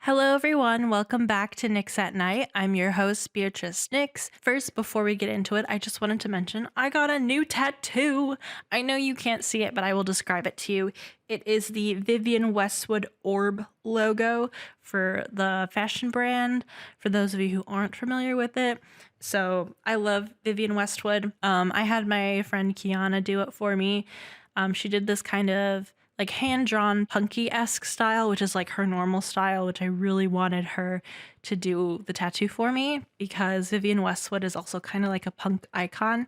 Hello, everyone. Welcome back to Nyx at Night. I'm your host, Beatrice Nyx. First, before we get into it, I just wanted to mention I got a new tattoo. I know you can't see it, but I will describe it to you. It is the Vivienne Westwood orb logo for the fashion brand, for those of you who aren't familiar with it. So I love Vivienne Westwood. I had my friend Kiana do it for me. She did this kind of like hand-drawn punky-esque style, which is like her normal style, which I really wanted her to do the tattoo for me because Vivienne Westwood is also kind of like a punk icon.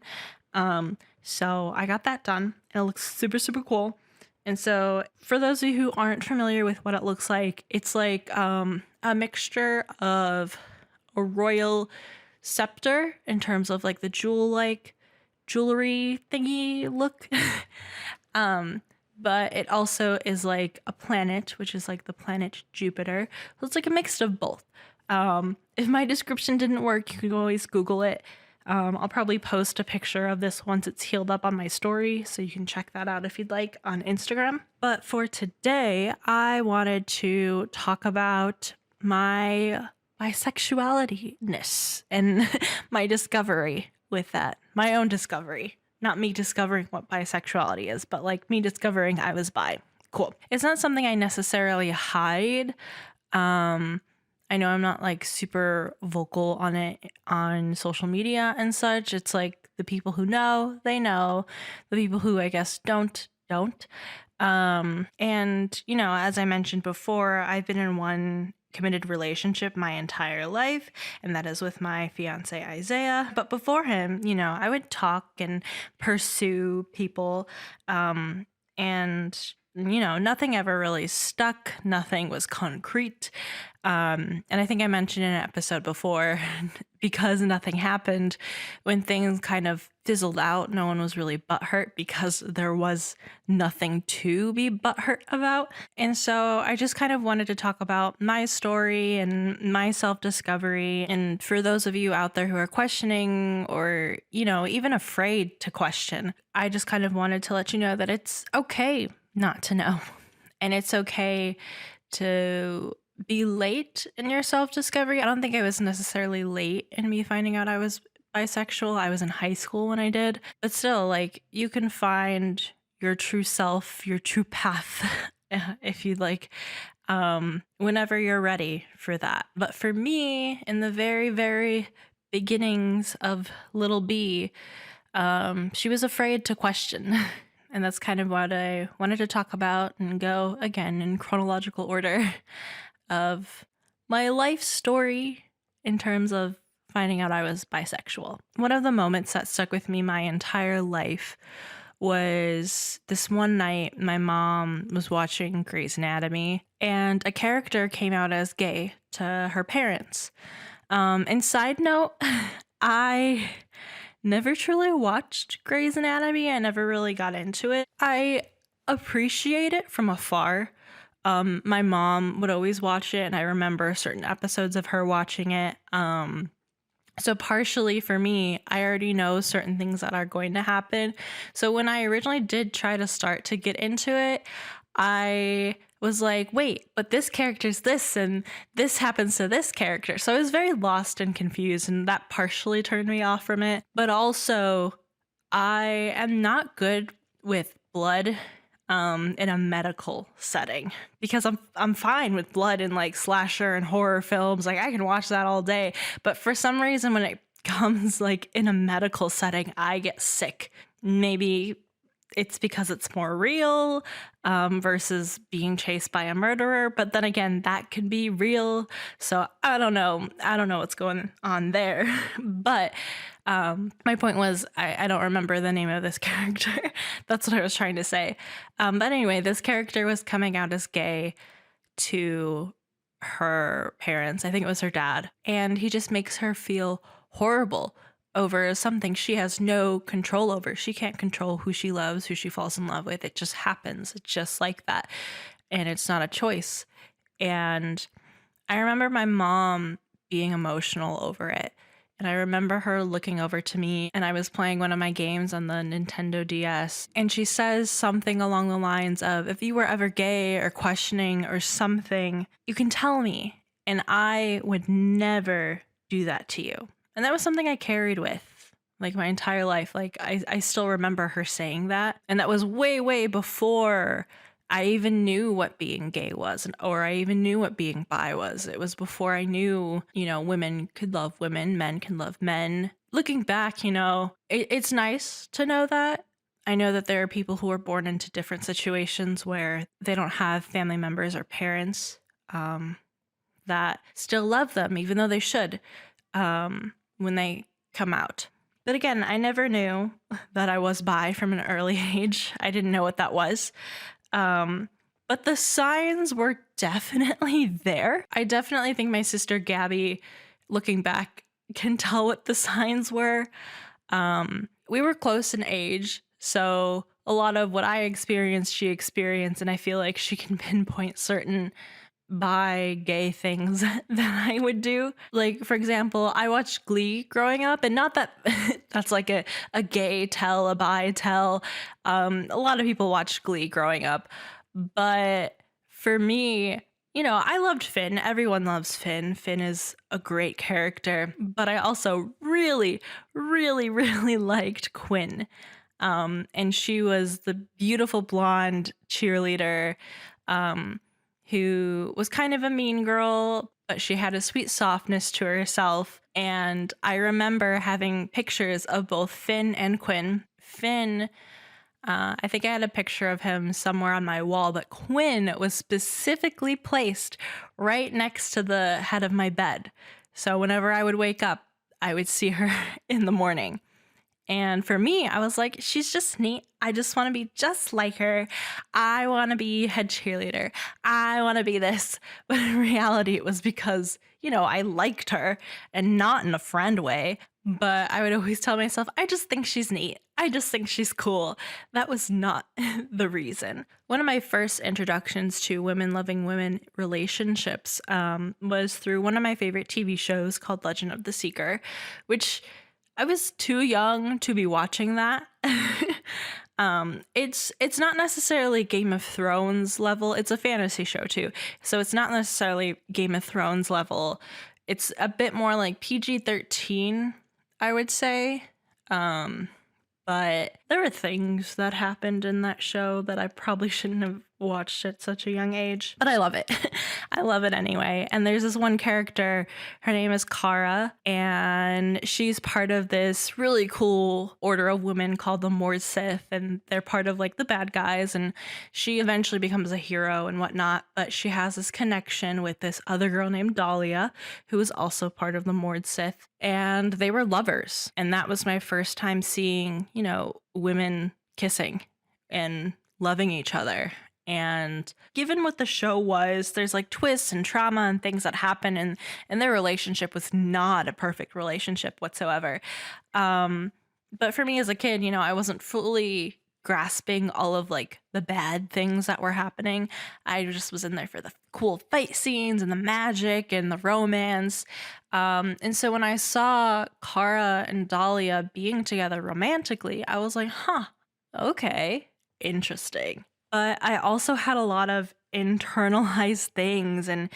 So I got that done and it looks super, super cool. And so for those of you who aren't familiar with what it looks like, it's like a mixture of a royal scepter in terms of like the jewelry thingy look. But it also is like a planet, which is like the planet Jupiter. So it's like a mix of both. If my description didn't work, you can always Google it. I'll probably post a picture of this once it's healed up on my story, so you can check that out if you'd like on Instagram. But for today, I wanted to talk about my bisexuality-ness and my discovery with that, my own discovery. Not me discovering what bisexuality is, but like me discovering I was bi. Cool. It's not something I necessarily hide. I know I'm not like super vocal on it on social media and such. It's like the people who know, they know. The people who I guess don't. And you know, as I mentioned before, I've been in one committed relationship my entire life, and that is with my fiance Isaiah. But before him, you know, I would talk and pursue people, and you know, nothing ever really stuck. Nothing was concrete. And I think I mentioned in an episode before, because nothing happened, when things kind of fizzled out, no one was really butthurt because there was nothing to be butthurt about. And so I just kind of wanted to talk about my story and my self-discovery. And for those of you out there who are questioning or, you know, even afraid to question, I just kind of wanted to let you know that it's okay not to know. And it's okay to be late in your self-discovery. I don't think I was necessarily late in me finding out I was bisexual. I was in high school when I did. But still, like, you can find your true self, your true path, if you'd like, whenever you're ready for that. But for me, in the very, very beginnings of little B, she was afraid to question. And that's kind of what I wanted to talk about and go again in chronological order of my life story in terms of finding out I was bisexual. One of the moments that stuck with me my entire life was this one night my mom was watching Grey's Anatomy and a character came out as gay to her parents. And side note, I never truly watched Grey's Anatomy. I never really got into it. I appreciate it from afar. My mom would always watch it, and I remember certain episodes of her watching it. So partially for me, I already know certain things that are going to happen. So when I originally did try to start to get into it, I was like, wait, but this character's this and this happens to this character. So I was very lost and confused, and that partially turned me off from it. But also, I am not good with blood in a medical setting because I'm fine with blood in like slasher and horror films. Like I can watch that all day. But for some reason, when it comes like in a medical setting, I get sick. Maybe it's because it's more real versus being chased by a murderer. But then again, that could be real. So I don't know. I don't know what's going on there. But my point was, I don't remember the name of this character. That's what I was trying to say. But anyway, this character was coming out as gay to her parents. I think it was her dad. And he just makes her feel horrible over something she has no control over. She can't control who she loves, who she falls in love with. It just happens. It's just like that. And it's not a choice. And I remember my mom being emotional over it. And I remember her looking over to me, and I was playing one of my games on the Nintendo DS, and she says something along the lines of, if you were ever gay or questioning or something, you can tell me. And I would never do that to you. And that was something I carried with like my entire life. Like I still remember her saying that. And that was way, way before I even knew what being gay was, or I even knew what being bi was. It was before I knew, women could love women, men can love men. Looking back, it's nice to know that. I know that there are people who are born into different situations where they don't have family members or parents that still love them, even though they should, when they come out. But again, I never knew that I was bi from an early age. I didn't know what that was. But the signs were definitely there. I definitely think my sister Gabby, looking back, can tell what the signs were. We were close in age, so a lot of what I experienced, she experienced, and I feel like she can pinpoint certain bi gay things that I would do. Like, for example, I watched Glee growing up, and not that that's like a gay tell, a bi tell. A lot of people watched Glee growing up, but for me, I loved Finn. Everyone loves Finn. Finn is a great character, but I also really, really, really liked Quinn. And she was the beautiful blonde cheerleader, who was kind of a mean girl, but she had a sweet softness to herself. And I remember having pictures of both Finn and Quinn. Finn, I think I had a picture of him somewhere on my wall, but Quinn was specifically placed right next to the head of my bed. So whenever I would wake up, I would see her in the morning. And for me, I was like, she's just neat. I just want to be just like her. I want to be head cheerleader. I want to be this. But in reality, it was because, I liked her, and not in a friend way. But I would always tell myself, I just think she's neat. I just think she's cool. That was not the reason. One of my first introductions to women loving women relationships was through one of my favorite TV shows called Legend of the Seeker, which I was too young to be watching that. It's not necessarily Game of Thrones level. It's a fantasy show too. So it's not necessarily Game of Thrones level. It's a bit more like PG-13, I would say. But there were things that happened in that show that I probably shouldn't have watched at such a young age. But I love it. I love it anyway. And there's this one character, her name is Kara, and she's part of this really cool order of women called the Mord Sith, and they're part of like the bad guys, and she eventually becomes a hero and whatnot, but she has this connection with this other girl named Dahlia, who is also part of the Mord Sith, and they were lovers. And that was my first time seeing, women kissing and loving each other. And given what the show was, there's like twists and trauma and things that happen, and their relationship was not a perfect relationship whatsoever. But for me as a kid, I wasn't fully grasping all of like the bad things that were happening. I just was in there for the cool fight scenes and the magic and the romance. And so when I saw Kara and Dahlia being together romantically, I was like, okay, interesting. But I also had a lot of internalized things and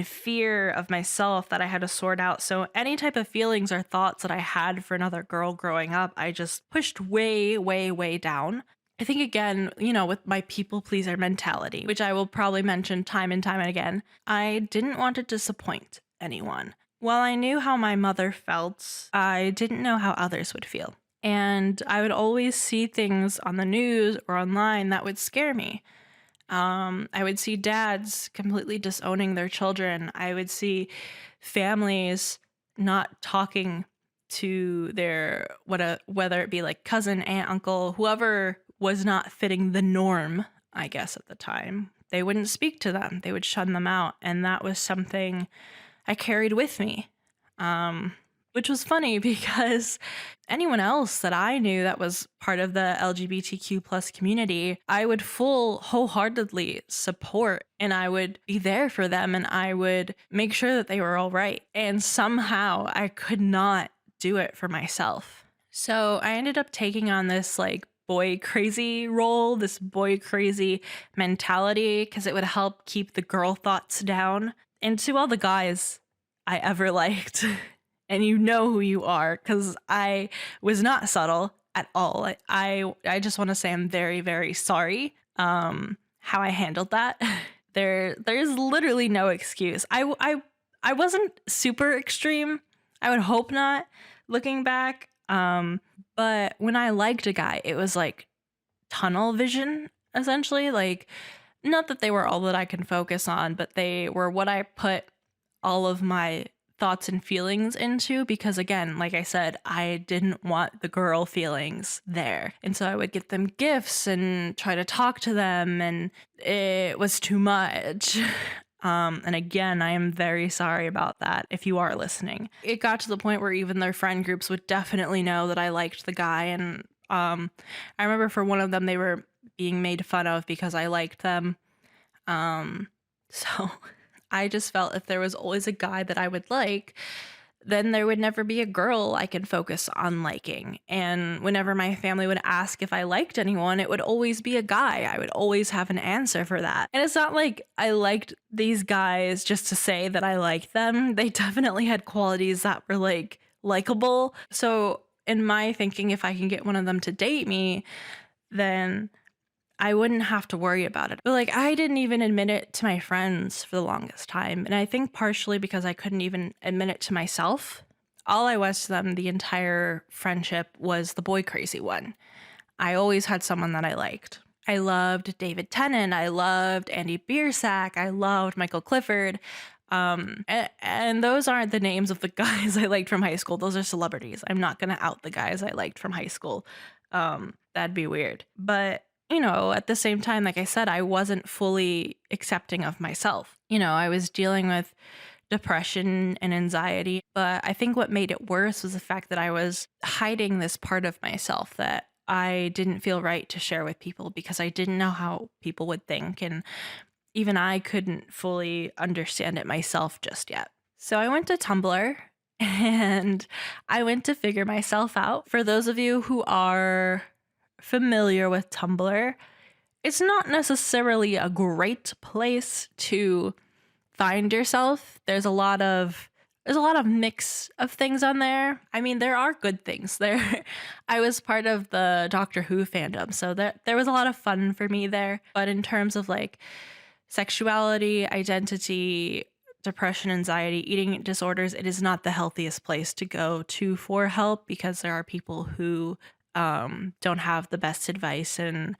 fear of myself that I had to sort out. So any type of feelings or thoughts that I had for another girl growing up, I just pushed way, way, way down. I think, again, with my people pleaser mentality, which I will probably mention time and time again, I didn't want to disappoint anyone. While I knew how my mother felt, I didn't know how others would feel. And I would always see things on the news or online that would scare me. I would see dads completely disowning their children. I would see families not talking to their, whether it be like cousin, aunt, uncle, whoever was not fitting the norm, I guess, at the time. They wouldn't speak to them. They would shun them out. And that was something I carried with me. Which was funny because anyone else that I knew that was part of the LGBTQ plus community, I would wholeheartedly support, and I would be there for them, and I would make sure that they were all right. And somehow I could not do it for myself. So I ended up taking on this like boy crazy role, this boy crazy mentality, because it would help keep the girl thoughts down. And to all the guys I ever liked, and you know who you are, because I was not subtle at all. I just want to say I'm very, very sorry how I handled that. There's literally no excuse. I wasn't super extreme. I would hope not, looking back. But when I liked a guy, it was like tunnel vision, essentially. Like, not that they were all that I can focus on, but they were what I put all of my thoughts and feelings into, because again, like I said, I didn't want the girl feelings there. And so I would get them gifts and try to talk to them, and it was too much. And again, I am very sorry about that if you are listening. It got to the point where even their friend groups would definitely know that I liked the guy. And I remember for one of them, they were being made fun of because I liked them. So I just felt if there was always a guy that I would like, then there would never be a girl I could focus on liking. And whenever my family would ask if I liked anyone, it would always be a guy. I would always have an answer for that. And it's not like I liked these guys just to say that I liked them. They definitely had qualities that were like likable. So in my thinking, if I can get one of them to date me, then I wouldn't have to worry about it. But like, I didn't even admit it to my friends for the longest time. And I think partially because I couldn't even admit it to myself. All I was to them the entire friendship was the boy crazy one. I always had someone that I liked. I loved David Tennant. I loved Andy Biersack. I loved Michael Clifford. And those aren't the names of the guys I liked from high school. Those are celebrities. I'm not going to out the guys I liked from high school. That'd be weird. But you know, at the same time, like I said, I wasn't fully accepting of myself. You know, I was dealing with depression and anxiety, but I think what made it worse was the fact that I was hiding this part of myself that I didn't feel right to share with people because I didn't know how people would think. And even I couldn't fully understand it myself just yet. So I went to Tumblr and I went to figure myself out. For those of you who are familiar with Tumblr, it's not necessarily a great place to find yourself. There's a lot of mix of things on there. I mean, there are good things there. I was part of the Doctor Who fandom, so there was a lot of fun for me there. But in terms of like sexuality, identity, depression, anxiety, eating disorders, it is not the healthiest place to go to for help, because there are people who don't have the best advice and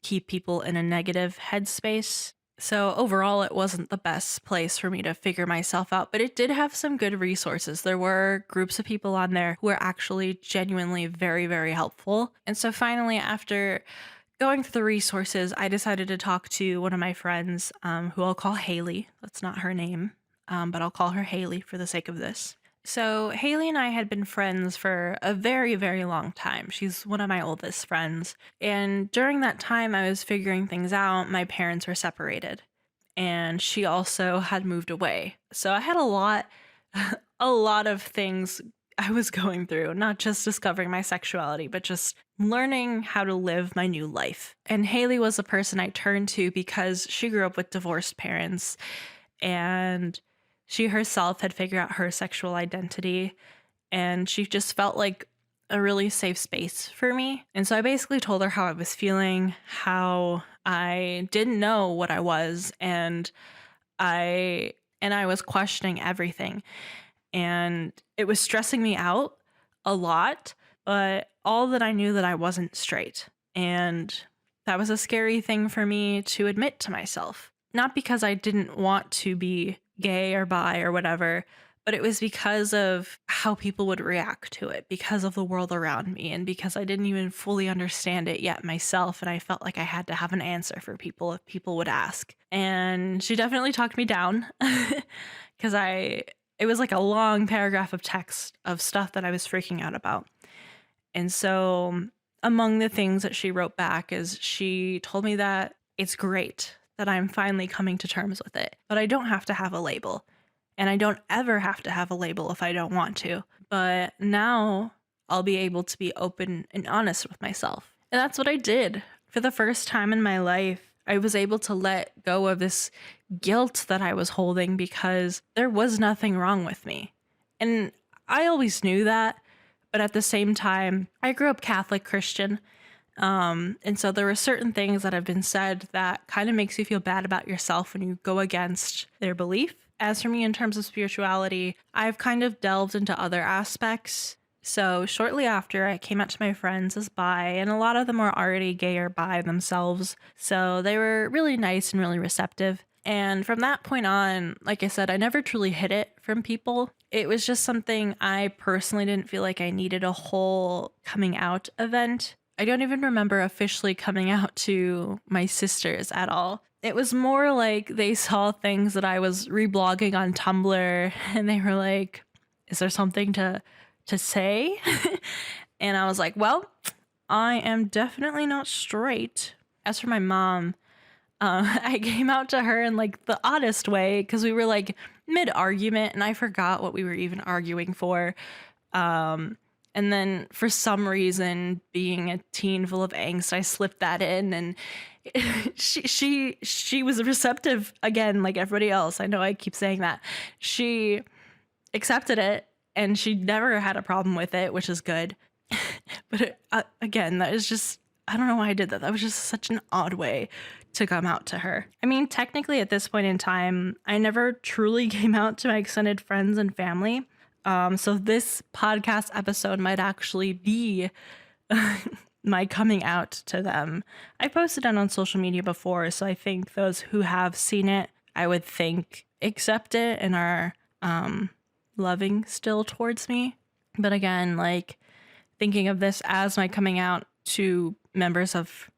keep people in a negative headspace. So overall, it wasn't the best place for me to figure myself out, but it did have some good resources. There were groups of people on there who were actually genuinely very, very helpful. And so finally, after going through the resources, I decided to talk to one of my friends, who I'll call Haley. That's not her name, but I'll call her Haley for the sake of this. So Haley and I had been friends for a very, very long time. She's one of my oldest friends. And during that time, I was figuring things out. My parents were separated, and she also had moved away. So I had a lot of things I was going through, not just discovering my sexuality, but just learning how to live my new life. And Haley was the person I turned to because she grew up with divorced parents, and she herself had figured out her sexual identity, and she just felt like a really safe space for me. And so I basically told her how I was feeling, how I didn't know what I was, and I was questioning everything. And it was stressing me out a lot, but all that I knew that I wasn't straight. And that was a scary thing for me to admit to myself. Not because I didn't want to be gay or bi or whatever, but it was because of how people would react to it, because of the world around me, and because I didn't even fully understand it yet myself, and I felt like I had to have an answer for people if people would ask. And she definitely talked me down because it was like a long paragraph of text of stuff that I was freaking out about. And so among the things that she wrote back is she told me that it's great that I'm finally coming to terms with it, but I don't have to have a label. And I don't ever have to have a label if I don't want to. But now I'll be able to be open and honest with myself. And that's what I did. For the first time in my life, I was able to let go of this guilt that I was holding because there was nothing wrong with me. And I always knew that, but at the same time, I grew up Catholic Christian. And so there were certain things that have been said that kind of makes you feel bad about yourself when you go against their belief. As for me, in terms of spirituality, I've kind of delved into other aspects. So shortly after, I came out to my friends as bi, and a lot of them were already gay or bi themselves. So they were really nice and really receptive. And from that point on, like I said, I never truly hid it from people. It was just something I personally didn't feel like I needed a whole coming out event. I don't even remember officially coming out to my sisters at all. It was more like they saw things that I was reblogging on Tumblr and they were like, is there something to say? And I was like, well, I am definitely not straight. As for my mom, I came out to her in like the oddest way because we were like mid-argument and I forgot what we were even arguing for. And then for some reason, being a teen full of angst, I slipped that in, and she was receptive again, like everybody else. I know I keep saying that. She accepted it, and she never had a problem with it, which is good. But again, that is just, I don't know why I did that. That was just such an odd way to come out to her. I mean, technically at this point in time, I never truly came out to my extended friends and family. So this podcast episode might actually be my coming out to them. I posted it on social media before, so I think those who have seen it, I would think, accept it and are loving still towards me. But again, like thinking of this as my coming out to members of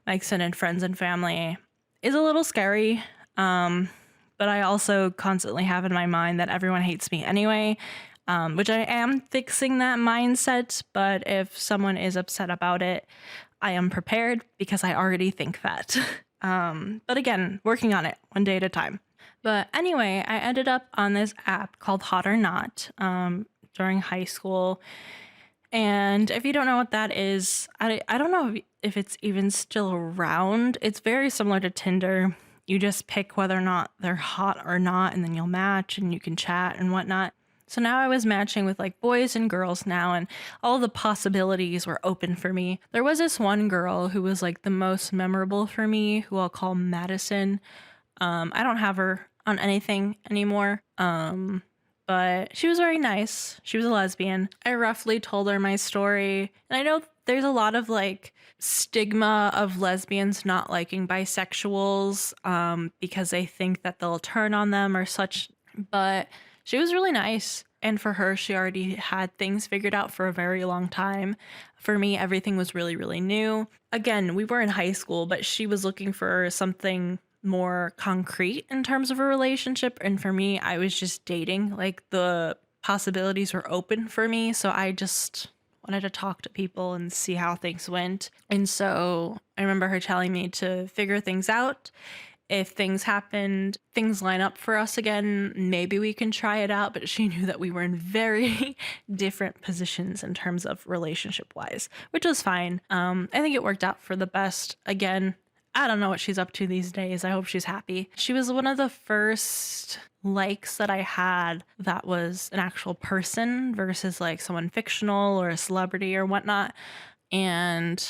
my extended friends and family is a little scary. But I also constantly have in my mind that everyone hates me anyway. Which I am fixing that mindset, but if someone is upset about it, I am prepared because I already think that. But again, working on it one day at a time. But anyway, I ended up on this app called Hot or Not during high school. And if you don't know what that is, I don't know if it's even still around. It's very similar to Tinder. You just pick whether or not they're hot or not, and then you'll match and you can chat and whatnot. So now I was matching with like boys and girls now, and all the possibilities were open for me. There was this one girl who was like the most memorable for me, who I'll call Madison. I don't have her on anything anymore. But she was very nice. She was a lesbian. I roughly told her my story. And I know there's a lot of like stigma of lesbians not liking bisexuals because they think that they'll turn on them or such. But she was really nice. And for her, she already had things figured out for a very long time. For me, everything was really, really new. Again, we were in high school, but she was looking for something more concrete in terms of a relationship. And for me, I was just dating. Like the possibilities were open for me. So I just wanted to talk to people and see how things went. And so I remember her telling me to figure things out. If things happened, things line up for us again, maybe we can try it out. But she knew that we were in very different positions in terms of relationship wise, which was fine. I think it worked out for the best. Again, I don't know what she's up to these days. I hope she's happy. She was one of the first likes that I had that was an actual person versus like someone fictional or a celebrity or whatnot. And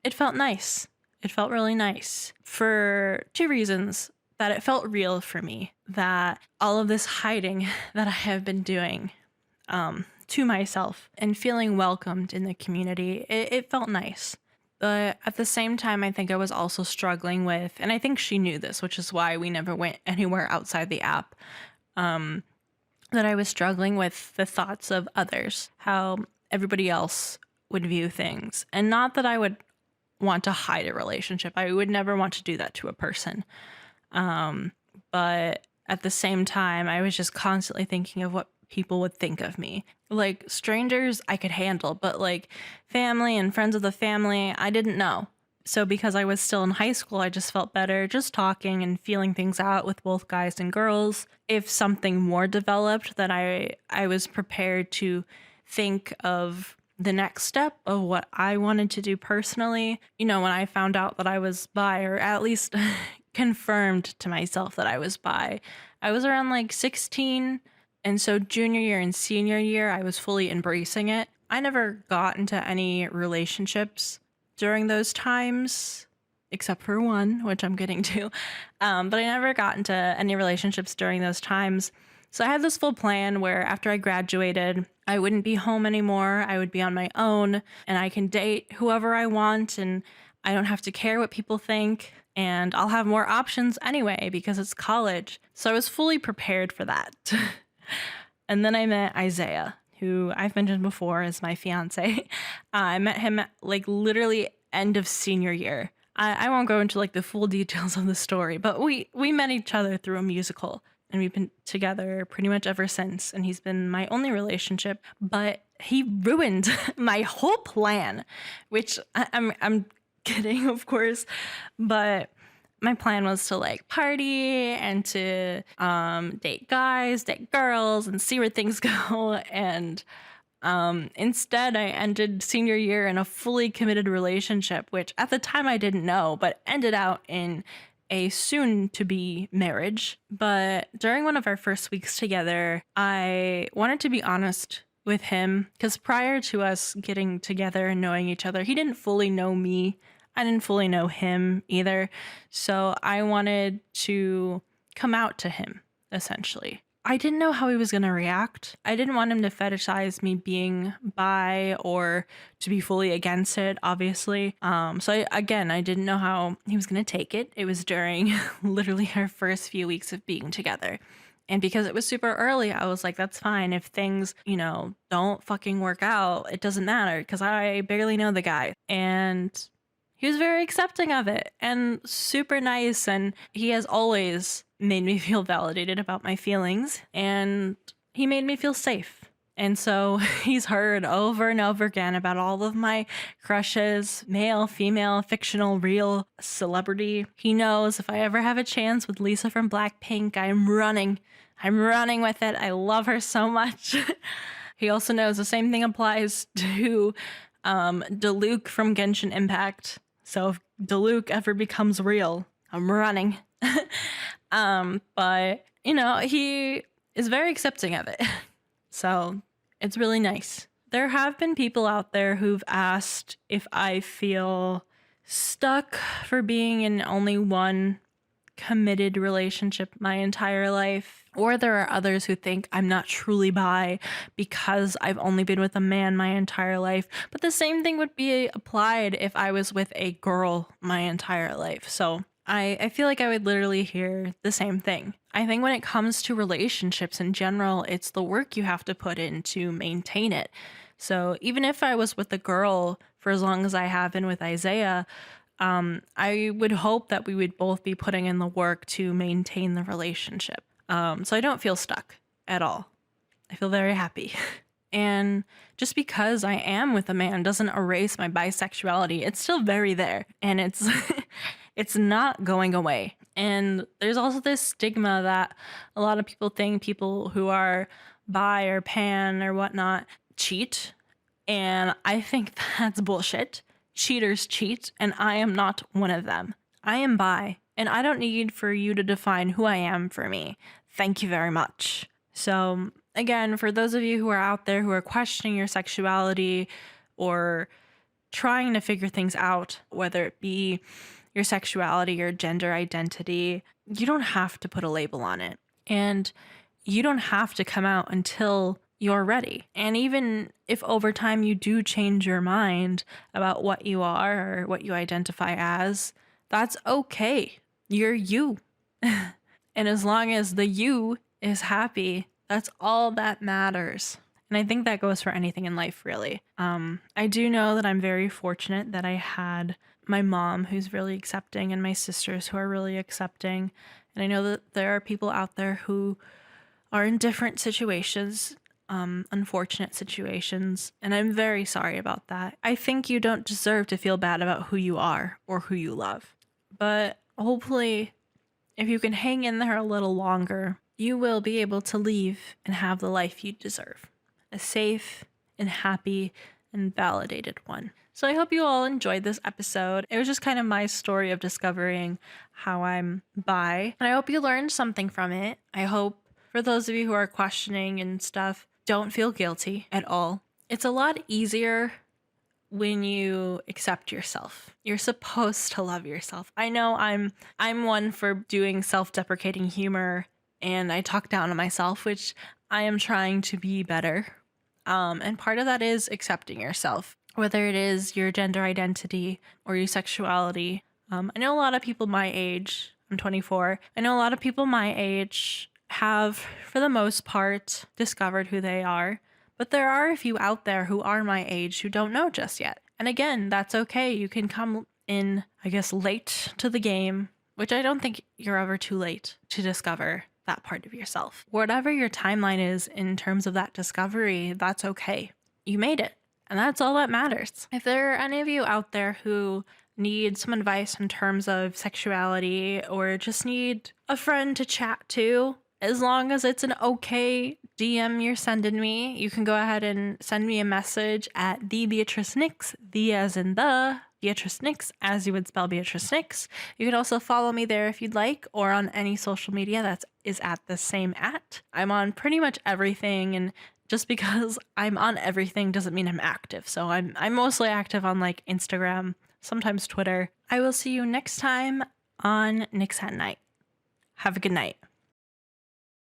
it felt nice. It felt really nice for two reasons. That it felt real for me, that all of this hiding that I have been doing to myself and feeling welcomed in the community, it felt nice. But at the same time, I think I was also struggling with, and I think she knew this, which is why we never went anywhere outside the app, that I was struggling with the thoughts of others, how everybody else would view things. And not that I would want to hide a relationship. I would never want to do that to a person. But at the same time, I was just constantly thinking of what people would think of me. Like strangers I could handle, but like family and friends of the family, I didn't know. So because I was still in high school, I just felt better just talking and feeling things out with both guys and girls. If something more developed, that I was prepared to think of the next step of what I wanted to do personally. You know, when I found out that I was bi, or at least confirmed to myself that I was bi, I was around like 16. And so junior year and senior year, I was fully embracing it. I never got into any relationships during those times, except for one, which I'm getting to. But I never got into any relationships during those times. So I had this full plan where after I graduated, I wouldn't be home anymore. I would be on my own and I can date whoever I want and I don't have to care what people think. And I'll have more options anyway because it's college. So I was fully prepared for that. And then I met Isaiah, who I've mentioned before is my fiance. I met him like literally end of senior year. I won't go into like the full details of the story, but we met each other through a musical and we've been together pretty much ever since. And he's been my only relationship, but he ruined my whole plan, which I'm kidding, of course, but my plan was to like party and to date guys, date girls, and see where things go. And instead, I ended senior year in a fully committed relationship, which at the time I didn't know, but ended out in a soon-to-be marriage. But during one of our first weeks together, I wanted to be honest with him because prior to us getting together and knowing each other, he didn't fully know me. I didn't fully know him either. So I wanted to come out to him, essentially. I didn't know how he was going to react. I didn't want him to fetishize me being bi or to be fully against it, obviously. I didn't know how he was going to take it. It was during literally our first few weeks of being together. And because it was super early, I was like, that's fine. If things, don't fucking work out, it doesn't matter because I barely know the guy. And he was very accepting of it and super nice. And he has always made me feel validated about my feelings. And he made me feel safe. And so he's heard over and over again about all of my crushes, male, female, fictional, real, celebrity. He knows if I ever have a chance with Lisa from Blackpink, I'm running. I'm running with it. I love her so much. He also knows the same thing applies to Diluc from Genshin Impact. So if Diluc ever becomes real, I'm running. But, he is very accepting of it. So it's really nice. There have been people out there who've asked if I feel stuck for being in only one committed relationship my entire life. Or there are others who think I'm not truly bi because I've only been with a man my entire life. But the same thing would be applied if I was with a girl my entire life. So I feel like I would literally hear the same thing. I think when it comes to relationships in general, it's the work you have to put in to maintain it. So even if I was with a girl for as long as I have been with Isaiah, I would hope that we would both be putting in the work to maintain the relationship. So I don't feel stuck at all. I feel very happy. And just because I am with a man doesn't erase my bisexuality. It's still very there. And it's it's not going away. And there's also this stigma that a lot of people think people who are bi or pan or whatnot cheat. And I think that's bullshit. Cheaters cheat, and I am not one of them. I am bi, and I don't need for you to define who I am for me. Thank you very much. So, again, for those of you who are out there who are questioning your sexuality or trying to figure things out, whether it be your sexuality or gender identity, you don't have to put a label on it. And you don't have to come out until you're ready. And even if over time you do change your mind about what you are or what you identify as, that's okay. You're you. And as long as the you is happy, that's all that matters. And I think that goes for anything in life, really. I do know that I'm very fortunate that I had my mom who's really accepting and my sisters who are really accepting. And I know that there are people out there who are in different situations, unfortunate situations, and I'm very sorry about that. I think you don't deserve to feel bad about who you are or who you love. But hopefully, if you can hang in there a little longer, you will be able to leave and have the life you deserve. A safe and happy and validated one. So I hope you all enjoyed this episode. It was just kind of my story of discovering how I'm bi, and I hope you learned something from it. I hope for those of you who are questioning and stuff, don't feel guilty at all. It's a lot easier when you accept yourself. You're supposed to love yourself. I know I'm one for doing self-deprecating humor, and I talk down on myself, which I am trying to be better. And part of that is accepting yourself, whether it is your gender identity or your sexuality. I know a lot of people my age, I'm 24, I know a lot of people my age have, for the most part, discovered who they are. But there are a few out there who are my age who don't know just yet. And again, that's okay. You can come in, I guess, late to the game, which I don't think you're ever too late to discover that part of yourself. Whatever your timeline is in terms of that discovery, that's okay. You made it. And that's all that matters. If there are any of you out there who need some advice in terms of sexuality or just need a friend to chat to, as long as it's an okay DM you're sending me, you can go ahead and send me a message at the Beatrice Nyx, the as in the Beatrice Nyx, as you would spell Beatrice Nyx. You can also follow me there if you'd like, or on any social media that is at the same @. I'm on pretty much everything, and just because I'm on everything doesn't mean I'm active. So I'm mostly active on like Instagram, sometimes Twitter. I will see you next time on Nyx at Night. Have a good night.